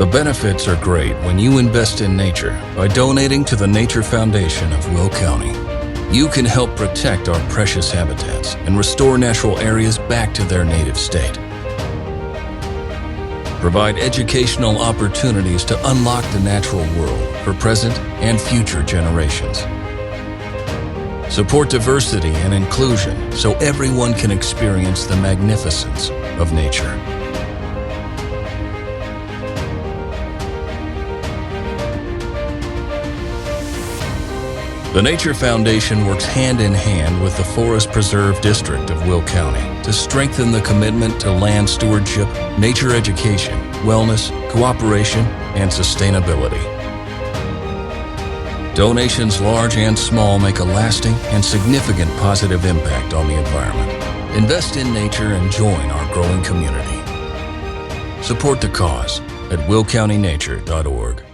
The benefits are great when you invest in nature by donating to the Nature Foundation of Will County. You can help protect our precious habitats and restore natural areas back to their native state. Provide educational opportunities to unlock the natural world for present and future generations. Support diversity and inclusion so everyone can experience the magnificence of nature. The Nature Foundation works hand in hand with the Forest Preserve District of Will County to strengthen the commitment to land stewardship, nature education, wellness, cooperation, and sustainability. Donations large and small make a lasting and significant positive impact on the environment. Invest in nature and join our growing community. Support the cause at willcountynature.org.